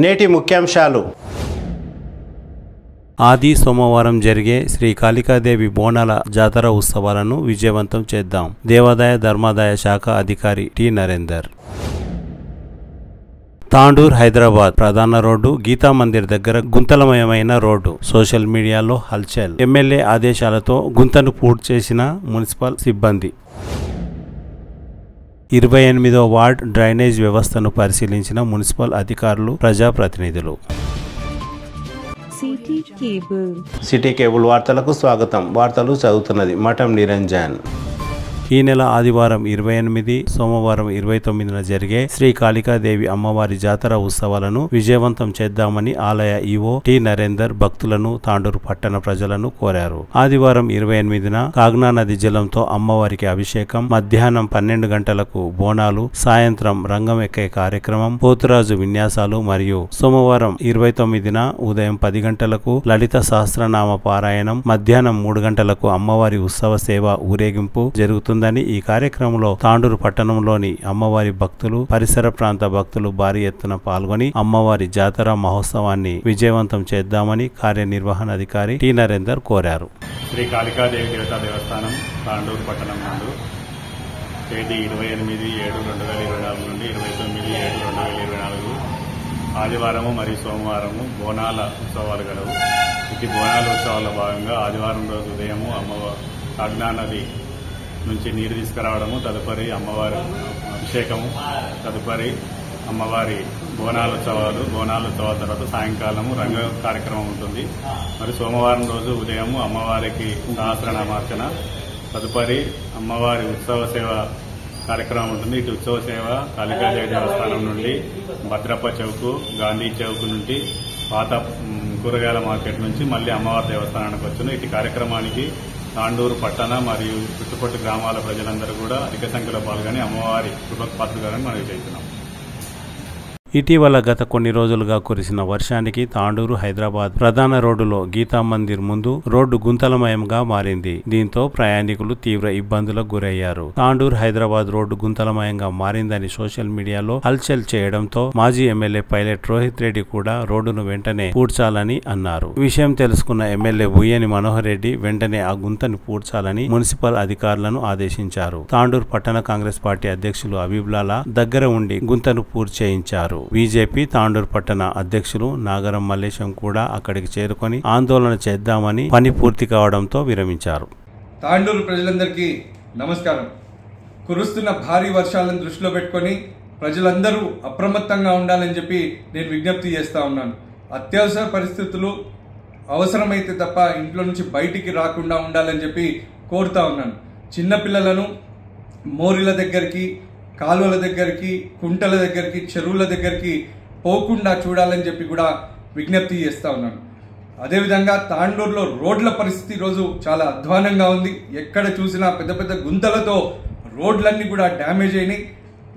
నేటి ముఖ్యాంశాలు. ఆది సోమవారం జరిగే శ్రీ కాళికాదేవి బోనాల జాతర ఉత్సవాలను విజయవంతం చేద్దాం. దేవాదాయ ధర్మాదాయ శాఖ అధికారి టి నరేందర్. తాండూర్ హైదరాబాద్ ప్రధాన రోడ్డు గీతా మందిర్ దగ్గర గుంతలమయమైన రోడ్డు సోషల్ మీడియాలో హల్చల్. ఎమ్మెల్యే ఆదేశాలతో గుంతను పూర్తి చేసిన మున్సిపల్ సిబ్బంది. 28వ వార్డ్ డ్రైనేజ్ వ్యవస్థను పరిశీలించిన మున్సిపల్ అధికారులు, ప్రజాప్రతినిధులు. సిటీ కేబుల్ వార్తలకు స్వాగతం. వార్తలు చదువుతున్నది మఠం నిరంజన్. ఈ నెల ఆదివారం 28, సోమవారం 29న జరిగే శ్రీ కాళికాదేవి అమ్మవారి జాతర ఉత్సవాలను విజయవంతం చేద్దామని ఆలయ ఈవో టి నరేందర్ భక్తులను, తాండూరు పట్టణ ప్రజలను కోరారు. ఆదివారం 28న కాగ్నా నది జలంతో అమ్మవారికి అభిషేకం, మధ్యాహ్నం 12 గంటలకు బోనాలు, సాయంత్రం రంగం ఎక్కే కార్యక్రమం, పోతురాజు విన్యాసాలు మరియు సోమవారం 29న ఉదయం 10 గంటలకు లలిత సహస్రనామ పారాయణం, మధ్యాహ్నం 3 గంటలకు అమ్మవారి ఉత్సవ సేవ ఊరేగింపు జరుగుతుంది. ఈ కార్యక్రమంలో తాండూరు పట్టణంలోని అమ్మవారి భక్తులు, పరిసర ప్రాంత భక్తులు భారీ ఎత్తున పాల్గొని అమ్మవారి జాతర మహోత్సవాన్ని విజయవంతం చేద్దామని కార్యనిర్వహణాధికారి టి నరేందర్ కోరారు. శ్రీ కాళికాదేవి దేవతా దేవస్థానం తాండూరు పట్టణం నందు తేదీ 28/7/2024 నుండి 29/7/2024 ఆదివారము మరియు సోమవారము బోనాల ఉత్సవాలు గలవు. ఇది బోనాల ఉత్సవాల్లో భాగంగా ఆదివారం రోజు ఉదయము అమ్మవారి కాగ్నా నది నుంచి నీరు తీసుకురావడము, తదుపరి అమ్మవారి అభిషేకము, తదుపరి అమ్మవారి బోనాల ఉత్సవాల తర్వాత సాయంకాలము రంగ కార్యక్రమం ఉంటుంది. మరి సోమవారం రోజు ఉదయము అమ్మవారికి సహస్రనామార్చన, తదుపరి అమ్మవారి ఉత్సవ సేవ కార్యక్రమం ఉంటుంది. ఇటు ఉత్సవ సేవ కాళికాదేవి దేవస్థానం నుండి భద్రప్ప చౌక్, గాంధీ చౌక్ నుండి పాత కూరగాయల మార్కెట్ నుంచి మళ్లీ అమ్మవారి దేవస్థానానికి వచ్చును. ఇటు కార్యక్రమానికి తాండూరు పట్టణ మరియు చుట్టుపక్కల గ్రామాల ప్రజలందరూ కూడా అధిక సంఖ్యలో పాల్గొని అమ్మవారి కృపపాత్రులని మనం చేస్తున్నాం. ఇటీవల గత కొన్ని రోజులుగా కురిసిన వర్షానికి తాండూరు హైదరాబాద్ ప్రధాన రోడ్డులో గీతా మందిర్ ముందు రోడ్డు గుంతలమయంగా మారింది. దీంతో ప్రయాణికులు తీవ్ర ఇబ్బందులకు గురయ్యారు. తాండూరు హైదరాబాద్ రోడ్డు గుంతలమయంగా మారిందని సోషల్ మీడియాలో హల్చల్ చేయడంతో మాజీ ఎమ్మెల్యే పైలట్ రోహిత్ రెడ్డి కూడా రోడ్డును వెంటనే పూడ్చాలని అన్నారు. విషయం తెలుసుకున్న ఎమ్మెల్యే బుయ్యని మనోహర్ రెడ్డి వెంటనే ఆ గుంతను పూడ్చాలని మున్సిపల్ అధికారులను ఆదేశించారు. తాండూరు పట్టణ కాంగ్రెస్ పార్టీ అధ్యక్షులు అబీబ్లాలా దగ్గర ఉండి గుంతను పూర్తి చేయించారు. బీజేపీ తాండూరు పట్టణ అధ్యక్షులు నాగరం మల్లేశం కూడా అక్కడికి చేరుకొని ఆందోళన చేద్దామని పని పూర్తి కావడంతో విరమించారు. తాండూరు ప్రజలందరికీ నమస్కారం. కురుస్తున్న భారీ వర్షాలను దృష్టిలో పెట్టుకొని ప్రజలందరూ అప్రమత్తంగా ఉండాలని చెప్పి నేను విజ్ఞప్తి చేస్తా ఉన్నాను. అత్యవసర పరిస్థితులు అవసరమైతే తప్ప ఇంట్లో నుంచి బయటికి రాకుండా ఉండాలని చెప్పి కోరుతా ఉన్నాను. చిన్నపిల్లలను మోరీల దగ్గరికి, కాలువల దగ్గరికి, కుంటల దగ్గరికి, చెరువుల దగ్గరికి పోకుండా చూడాలని చెప్పి కూడా విజ్ఞప్తి చేస్తా ఉన్నాను. అదేవిధంగా తాండూరులో రోడ్ల పరిస్థితి ఈరోజు చాలా అధ్వానంగా ఉంది. ఎక్కడ చూసినా పెద్ద పెద్ద గుంతలతో రోడ్లన్నీ కూడా డ్యామేజ్ అయినాయి.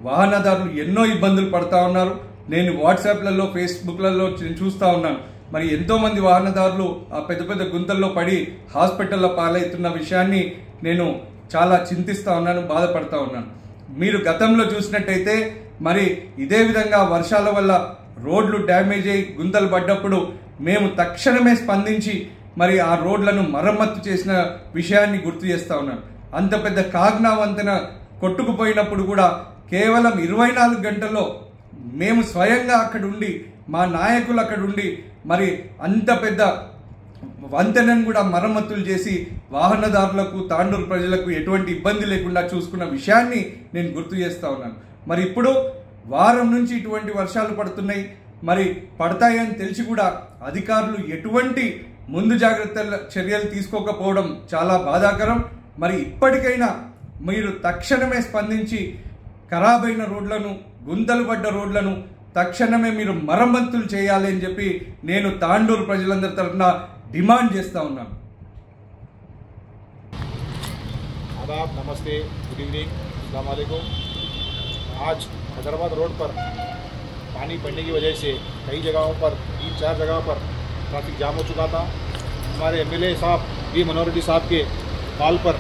వాహనదారులు ఎన్నో ఇబ్బందులు పడతా ఉన్నారు. నేను వాట్సాప్లలో, ఫేస్బుక్లలో చూస్తూ ఉన్నాను. మరి ఎంతో మంది వాహనదారులు ఆ పెద్ద పెద్ద గుంతల్లో పడి హాస్పిటల్లో పాలవుతున్న విషయాన్ని నేను చాలా చింతిస్తా ఉన్నాను, బాధపడతా ఉన్నాను. మీరు గతంలో చూసినట్టయితే మరి ఇదే విధంగా వర్షాల వల్ల రోడ్లు డ్యామేజ్ అయ్యి గుంతలు పడ్డప్పుడు మేము తక్షణమే స్పందించి మరి ఆ రోడ్లను మరమ్మతు చేసిన విషయాన్ని గుర్తు చేస్తా ఉన్నాను. అంత పెద్ద కాగ్నా వంతెన కొట్టుకుపోయినప్పుడు కూడా కేవలం 24 గంటల్లో మేము స్వయంగా అక్కడ ఉండి, మా నాయకులు అక్కడ ఉండి మరి అంత పెద్ద వంతెనను కూడా మరమ్మతులు చేసి వాహనదారులకు, తాండూరు ప్రజలకు ఎటువంటి ఇబ్బంది లేకుండా చూసుకున్న విషయాన్ని నేను గుర్తు చేస్తా ఉన్నాను. మరి ఇప్పుడు వారం నుంచి ఇటువంటి వర్షాలు పడుతున్నాయి. మరి పడతాయని తెలిసి కూడా అధికారులు ఎటువంటి ముందు జాగ్రత్తల చర్యలు తీసుకోకపోవడం చాలా బాధాకరం. మరి ఇప్పటికైనా మీరు తక్షణమే స్పందించి ఖరాబైన రోడ్లను, గుంతలు పడ్డ రోడ్లను తక్షణమే మీరు మరమ్మతులు చేయాలి అని చెప్పి నేను తాండూరు ప్రజలందరి తరఫున डिमांड చేస్తా ఉన్నాను. आदाब, नमस्ते, गुड इवनिंग, अस्सलाम वालेकुम। आज हैदराबाद रोड पर पानी पड़ने की वजह से कई जगहों पर 3-4 जगहों पर ट्रैफिक जाम हो चुका था। हमारे एमएलए साहब वी मनोहर रेड्डी साहब के कॉल पर,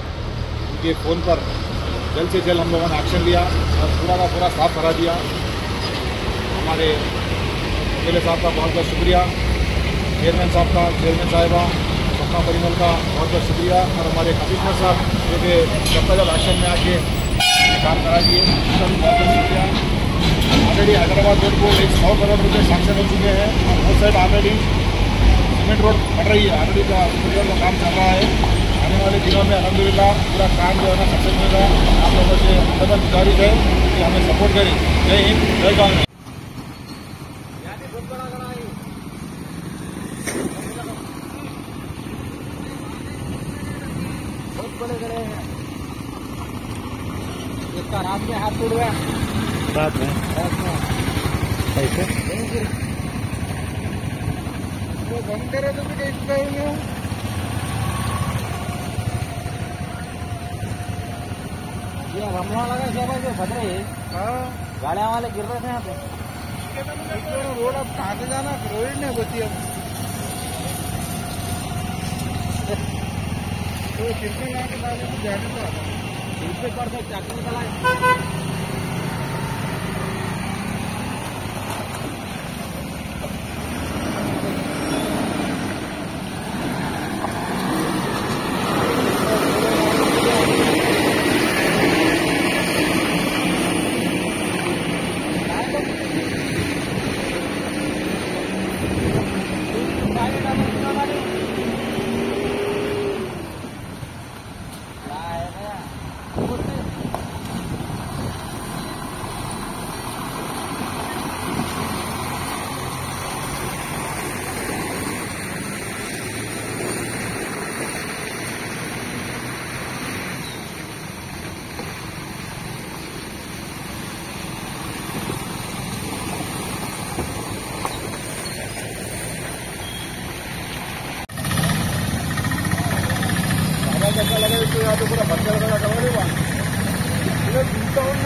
उनके फ़ोन पर जल्द से जल्द हम लोगों ने एक्शन लिया और पूरा का पूरा साफ करा दिया। हमारे एमएलए साहब का बहुत बहुत शुक्रिया, चेयरमैन साहब का, चेयरमैन साहिबा सपना परिमल का बहुत बहुत शुक्रिया, और हमारे कमिश्नर साहब जो कि जब एक्शन में आके काम करा दिए, उसका भी बहुत बहुत शुक्रिया। ऑलरेडी हैदराबाद रोड को 100 करोड़ रुपये सैंक्शन हो चुके हैं और उस साइड ऑलरेडी सीमेंट रोड बन रही है, ऑलरेडी का काम चल रहा है। आने वाले दिनों में अल्हम्दुलिल्लाह पूरा काम जो है ना सक्सेस होगा। आप लोगों से अंदर गुजारिश है कि हमें सपोर्ट करें। जय हिंद, जय कांग्रेस। बहुत बड़े गए हैं, इसका रात में हाथ टूट गया, रात में कैसे वो बंद करे तो कैसे करेंगे। ये रमला लगा सब जो फट रही है, गाड़ियाँ वाले गिर रहे थे यहाँ पे। रोड अब कहाँ से जाना, रोड नहीं बची अब तो कितने यहाँ के बाद जाने को इससे कर दो चाकू निकला है। लगा इसको यहाँ पे पूरा बच्चा लगा करवा देगा, दूसरा और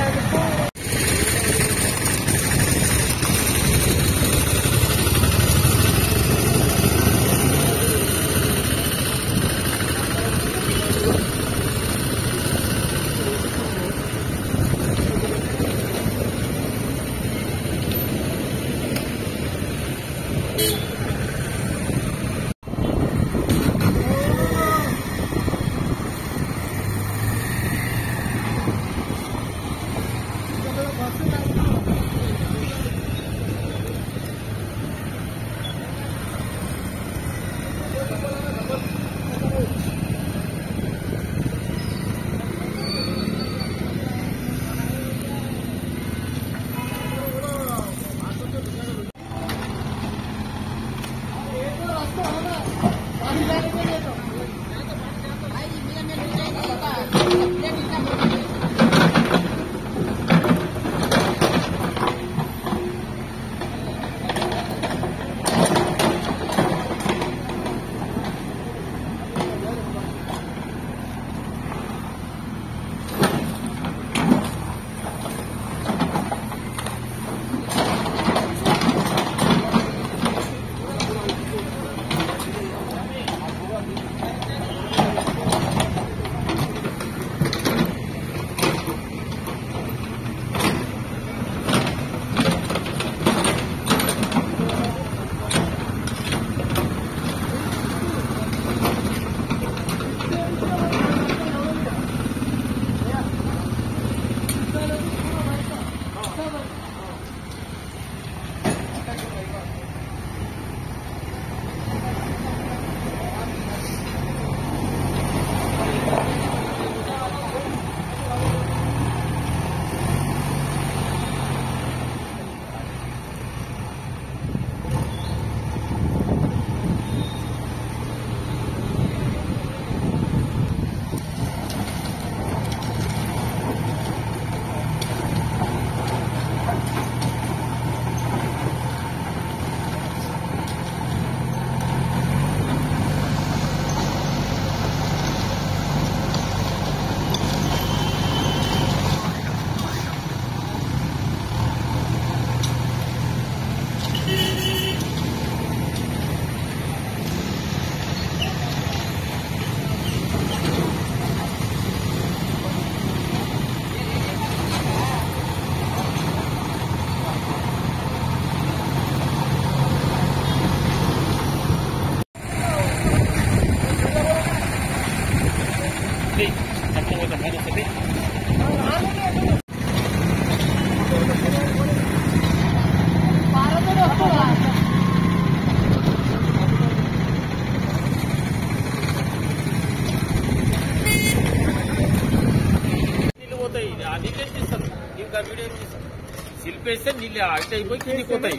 వేస్తే నీళ్ళు అటు అయిపోయి కిందికి పోతాయి,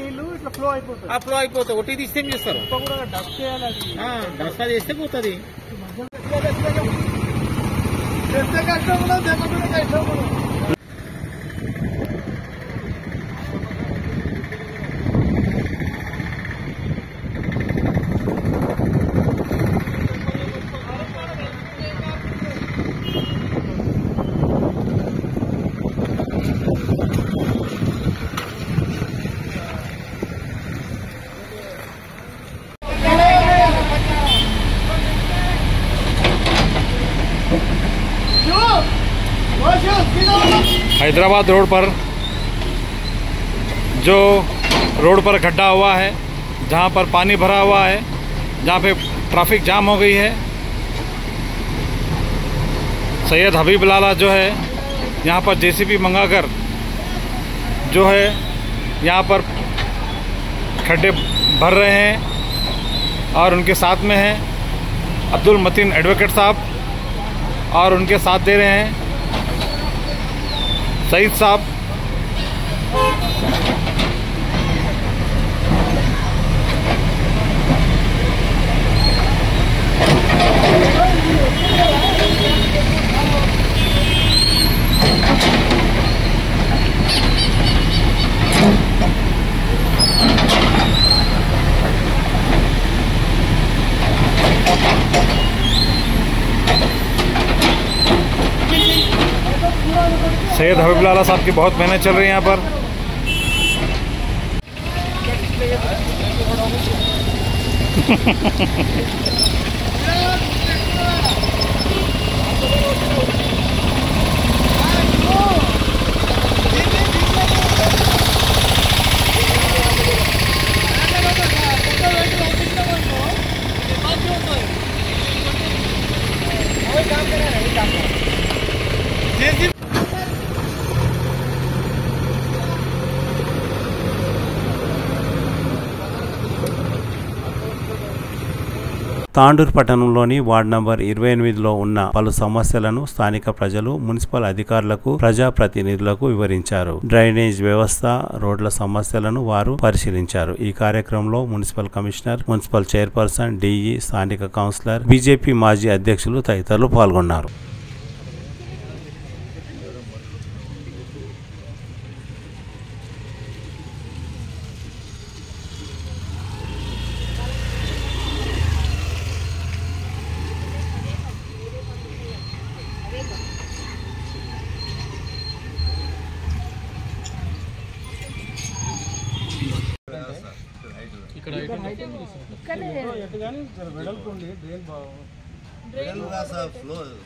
ఫ్లో అయిపోతాయి. ఒట్టి తీస్తే ఏం చేస్తారు? డస్ట్ అది వేస్తే పోతుంది. हैदराबाद रोड पर जो रोड पर गड्ढा हुआ है, जहां पर पानी भरा हुआ है, जहां पे ट्रैफिक जाम हो गई है, सैयद हबीब लाला जो है यहां पर जेसीबी मंगाकर जो है यहां पर खड्डे भर रहे हैं और उनके साथ में हैं अब्दुल मतीन एडवोकेट साहब और उनके साथ दे रहे हैं सईद साहब। सैयद हबीब लाला साहब की बहुत मेहनत चल रही है यहाँ पर। తాండూరు పట్టణంలోని వార్డు నంబర్ 28లో ఉన్న పలు సమస్యలను స్థానిక ప్రజలు మున్సిపల్ అధికారులకు ప్రజాప్రతినిధులకు వివరించారు. డ్రైనేజ్ వ్యవస్థ, రోడ్ల సమస్యలను వారు పరిశీలించారు. ఈ కార్యక్రమంలో municipal commissioner, municipal chairperson, DE, స్థానిక కౌన్సిలర్, బీజేపీ మాజీ అధ్యక్షులు తదితరులు పాల్గొన్నారు.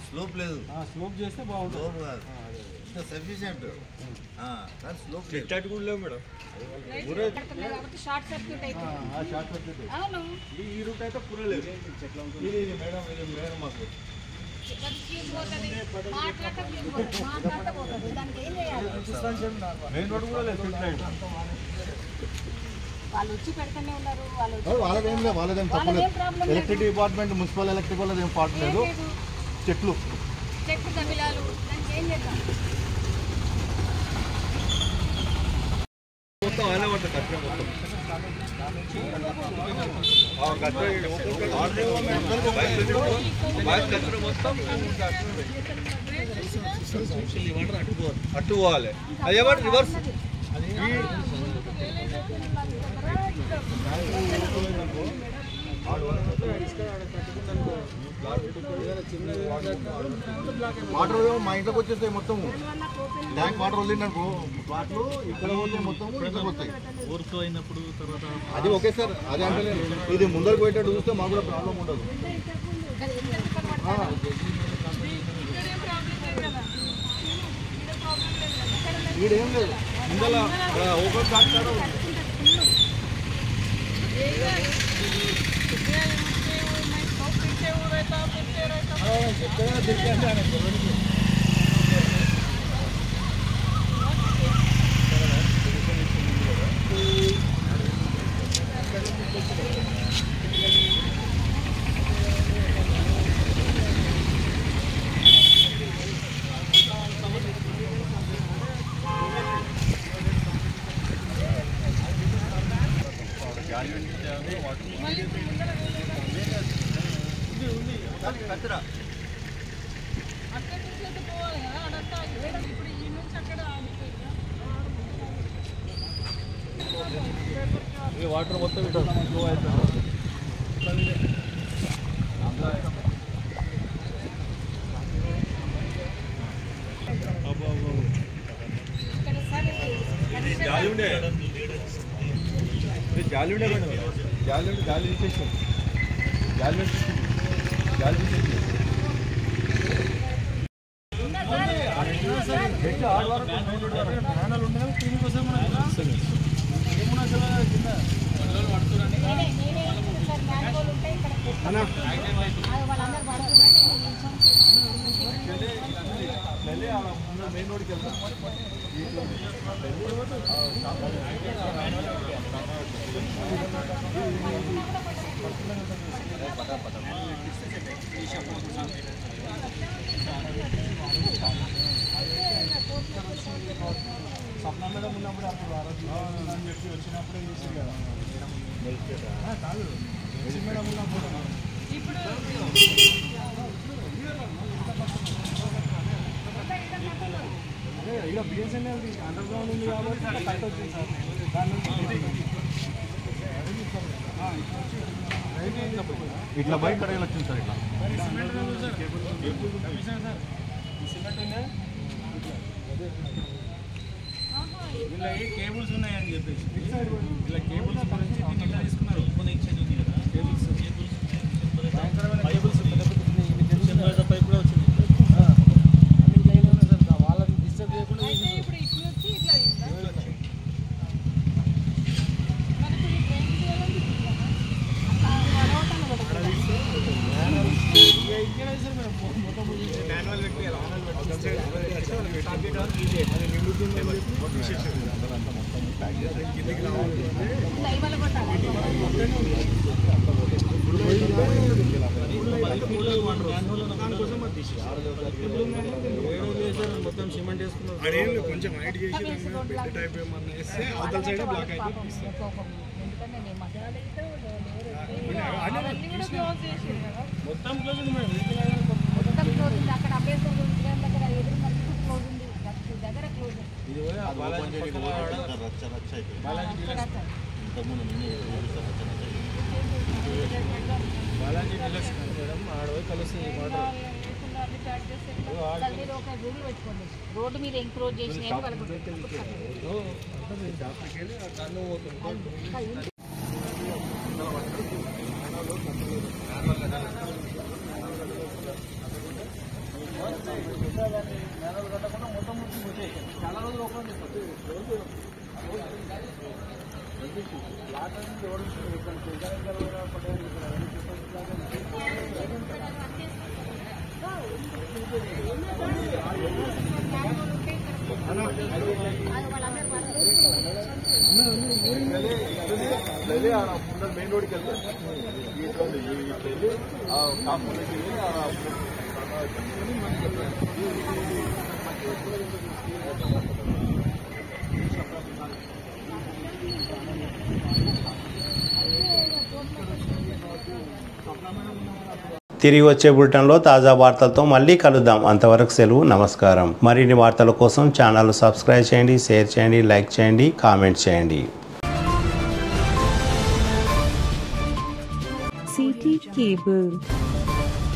స్లోప్ లేదు, స్లోప్ చేస్తే బాగుంటుంది. సఫిషియంట్ స్లోప్ కూడా లేవు మేడం. ఈ రూట్ అయితే పూర లేదు. ఇది మేడం, ఇది మేడం మాకు మెయిన్ రోడ్ కూడా లేదు. వాళ్ళదేం లేదు, వాళ్ళదేం తప్పలేదు. ఎలక్ట్రిసిటీ డిపార్ట్మెంట్, మున్సిపల్ ఎలక్ట్రిక్ వాళ్ళది ఏం పాటు లేదు. చెట్లు మొత్తం ఆనే పడుతుంది. కట్టడం మొత్తం అటు పోవాలి. అదే వాటి రివర్స్ వాటర్ మా ఇంట్లోకి వచ్చేస్తాయి. మొత్తం ట్యాంక్ వాటర్ వదిలిందనుకో వాటర్ ఇక్కడ పోతే మొత్తం ఇంట్లోకి వస్తాయి. ఓవర్ఫ్లో అయినప్పుడు తర్వాత అది ఓకే సార్. అదే అంటే ఇది ముందరకు పోయేటట్టు చూస్తే మాకు కూడా ప్రాబ్లం ఉండదు. ఈడేం లేదు, ముందర ఓపెన్ కాదు. వాటర్ మొత్తం ఇట్లా ఫ్లో అవుతుంది. జాలి ఉండే మేడం, జాలి ఉండి గాలి తీసేసి గాలి గాలి తీసేసి మెయిన్ రోడ్కి వెళ్తాం. సప్నా మేడం ఉన్నప్పుడు అప్పుడు అని చెప్పి వచ్చినప్పుడే చేసింది కదా కాదు, మేడం ఉన్నప్పుడు అదే ఇక బిఎస్ఎన్ఎల్ అండర్ గ్రౌండ్ ఉంది కాబట్టి కట్ వచ్చింది సార్. దాని నుంచి ఇట్లా బయట కడగలు వచ్చింది సార్. ఇట్లా ఇలా ఏ కేబుల్స్ ఉన్నాయని చెప్పేసి ఇలా కేబుల్స్ గురించి దీన్ని ఇలా తీసుకున్నారు. కనెక్షన్ ఉంది కదా కేబుల్స్ భయంకరమైన కేబుల్స్ పైప్ కూడా వచ్చింది. వాళ్ళని డిస్టర్బ్ చేయకుండా మొత్తం సిమెంట్ వేసుకున్నారు. కొంచెం హైట్ చేసి పెద్ద టైప్ ఏమన్నా వేస్తే అవతల సైడ్ బ్లాక్ అయిపోతుంది. మొత్తం క్లోజ్ ఉంది మేడం. బాలాజీ డిలక్స్ మేడం ఆడపోయి కలుస్తుంది. రోడ్డు మీద ఎంక్రోజ్ చేసిన చాలా రోజులు ఓపెన్ చేస్తారు. మెయిన్ రోడ్కి వెళ్తారు. వెళ్ళి కాపులకి వెళ్ళి తిరిగి వచ్చే బులెటిన్లో తాజా వార్తలతో మళ్ళీ కలుద్దాం. అంతవరకు సెలవు, నమస్కారం. మరిన్ని వార్తల కోసం ఛానల్ సబ్స్క్రైబ్ చేయండి, షేర్ చేయండి, లైక్ చేయండి, కామెంట్ చేయండి. City cable